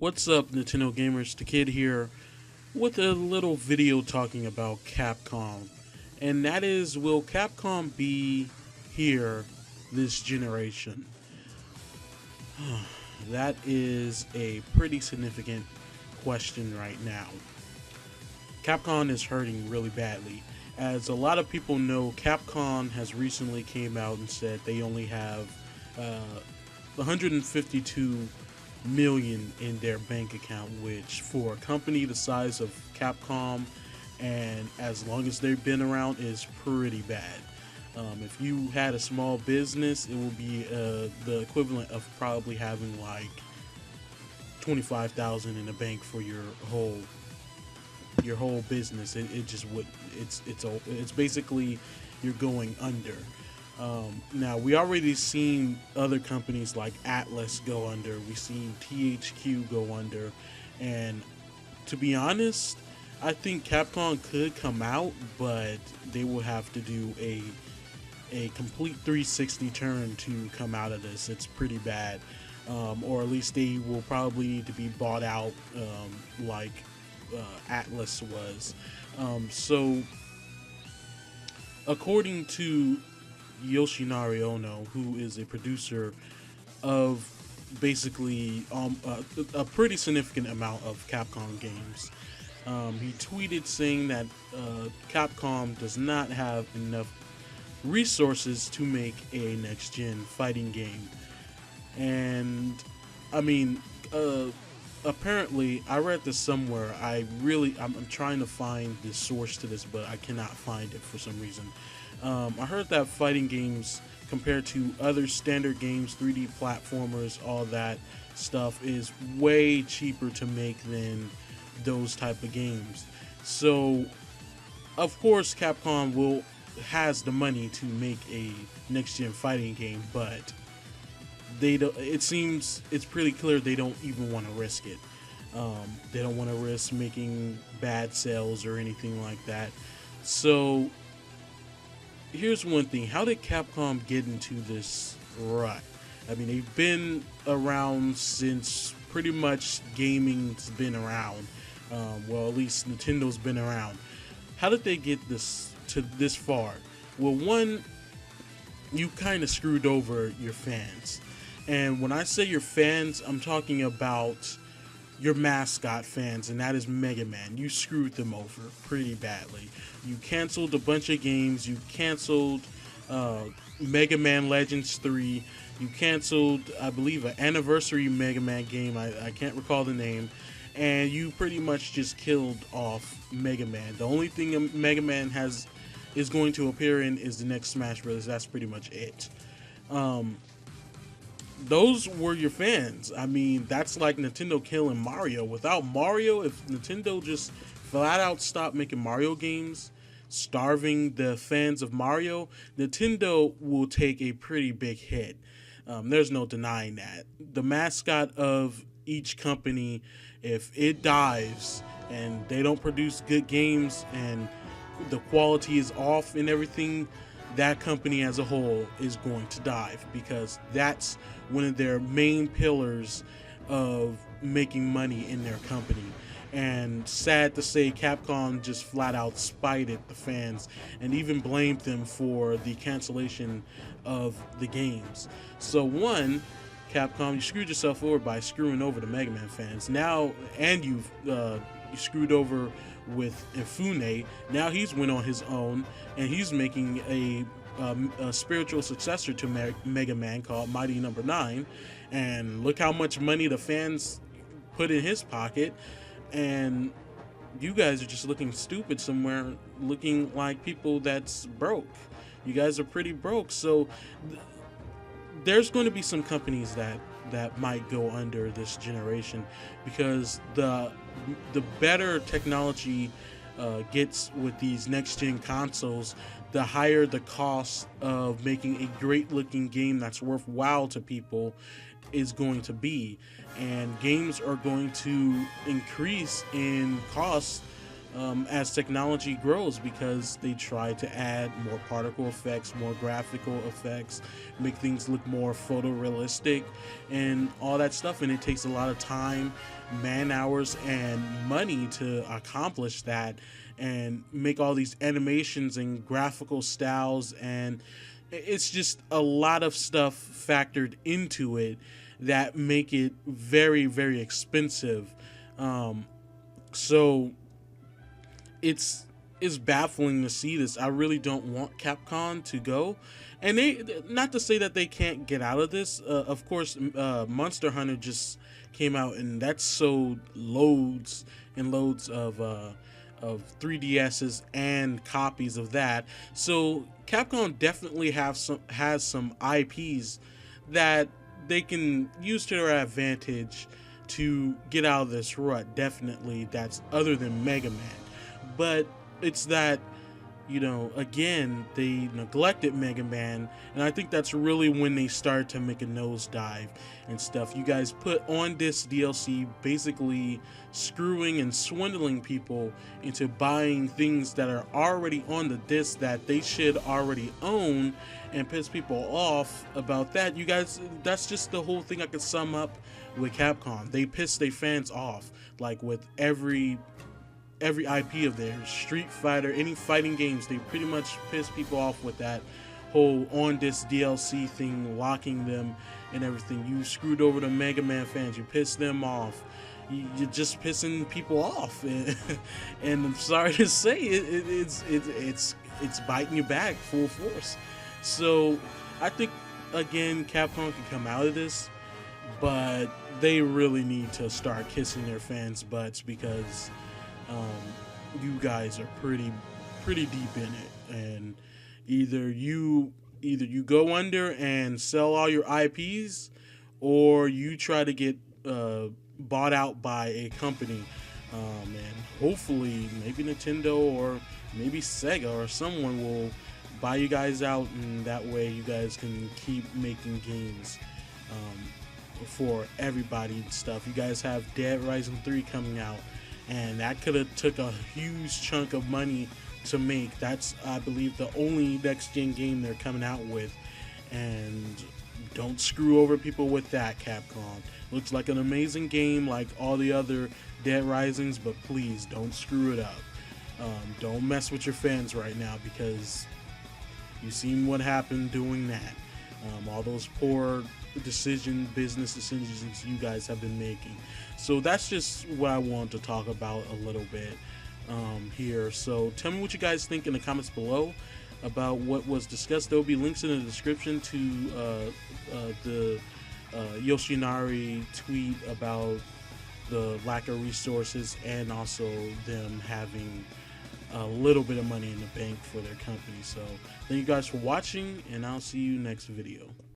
What's up, Nintendo gamers? The Kid here with a little video talking about Capcom. And that is, will Capcom be here this generation? That is a pretty significant question right now. Capcom is hurting really badly. As a lot of people know, Capcom has recently came out and said they only have 152 million in their bank account, which for a company the size of Capcom and as long as they've been around is pretty bad. If you had a small business, it will be the equivalent of probably having like 25,000 in the bank for your whole business. It just would it's basically you're going under. Now we already seen other companies like Atlas go under. We've seen THQ go under, and to be honest, I think Capcom could come out, but they will have to do a complete 360 turn to come out of this. It's pretty bad, or at least they will probably need to be bought out, like Atlas was. So, according to Yoshinari Ono, who is a producer of basically a pretty significant amount of Capcom games. He tweeted saying that Capcom does not have enough resources to make a next-gen fighting game. And, I mean, apparently, I read this somewhere. I'm trying to find the source to this, but I cannot find it for some reason. I heard that fighting games, compared to other standard games, 3D platformers, all that stuff, is way cheaper to make than those type of games. So, of course, Capcom has the money to make a next-gen fighting game, but it seems it's pretty clear they don't even want to risk it. They don't want to risk making bad sales or anything like that. So, here's one thing. How did Capcom get into this rut? I mean, they've been around since pretty much gaming's been around. Well, at least Nintendo's been around. How did they get this far? Well, one, you kind of screwed over your fans. And when I say your fans, I'm talking about your mascot fans, and that is Mega Man. You screwed them over pretty badly. You canceled a bunch of games. You canceled Mega Man Legends 3. You canceled, I believe, an anniversary Mega Man game. I can't recall the name. And you pretty much just killed off Mega Man. The only thing Mega Man is going to appear in is the next Smash Bros. That's pretty much it. Those were your fans. I mean, that's like Nintendo killing Mario. Without Mario, if Nintendo just flat out stopped making Mario games, starving the fans of Mario, Nintendo will take a pretty big hit. There's no denying that. The mascot of each company, if it dies and they don't produce good games and the quality is off and everything, that company as a whole is going to dive, because that's one of their main pillars of making money in their company. And sad to say, Capcom just flat out spited the fans and even blamed them for the cancellation of the games. So one, Capcom, you screwed yourself over by screwing over the Mega Man fans. Now, and you screwed over with Ifune. Now he's went on his own, and he's making a spiritual successor to Mega Man called Mighty Number 9. And look how much money the fans put in his pocket. And you guys are just looking stupid somewhere, looking like people that's broke. You guys are pretty broke. So there's going to be some companies that might go under this generation, because the better technology gets with these next gen consoles, the higher the cost of making a great looking game that's worthwhile to people is going to be. And games are going to increase in cost as technology grows, because they try to add more particle effects, more graphical effects, make things look more photorealistic, and all that stuff. And it takes a lot of time, man hours, and money to accomplish that and make all these animations and graphical styles. And it's just a lot of stuff factored into it that make it very, very expensive. So it's baffling to see this. I really don't want Capcom to go, and they, not to say that they can't get out of this. Of course, Monster Hunter just came out, and that's sold loads and loads of 3DSs and copies of that. So Capcom definitely has some IPs that they can use to their advantage to get out of this rut. Definitely, that's other than Mega Man. But it's that, again, they neglected Mega Man, and I think that's really when they start to make a nosedive and stuff. You guys put on this DLC basically screwing and swindling people into buying things that are already on the disc that they should already own, and piss people off about that. You guys, that's just the whole thing I could sum up with Capcom. They piss their fans off, like with every IP of theirs. Street Fighter, any fighting games, they pretty much piss people off with that whole on this DLC thing, locking them and everything. You screwed over the Mega Man fans, you pissed them off. You're just pissing people off, and I'm sorry to say it's biting you back full force. So I think, again, Capcom can come out of this, but they really need to start kissing their fans' butts, because you guys are pretty deep in it, and either you go under and sell all your IPs, or you try to get bought out by a company, and hopefully maybe Nintendo or maybe Sega or someone will buy you guys out, and that way you guys can keep making games for everybody and stuff. You guys have Dead Rising 3 coming out, and that could have took a huge chunk of money to make. That's, I believe, the only next gen game they're coming out with, and don't screw over people with that, Capcom. Looks like an amazing game like all the other Dead Risings, but please don't screw it up. Don't mess with your fans right now, because you've seen what happened doing that. All those poor business decisions you guys have been making. So that's just what I want to talk about a little bit here. So tell me what you guys think in the comments below about what was discussed. There will be links in the description to the Yoshinari tweet about the lack of resources, and also them having a little bit of money in the bank for their company. So thank you guys for watching, and I'll see you next video.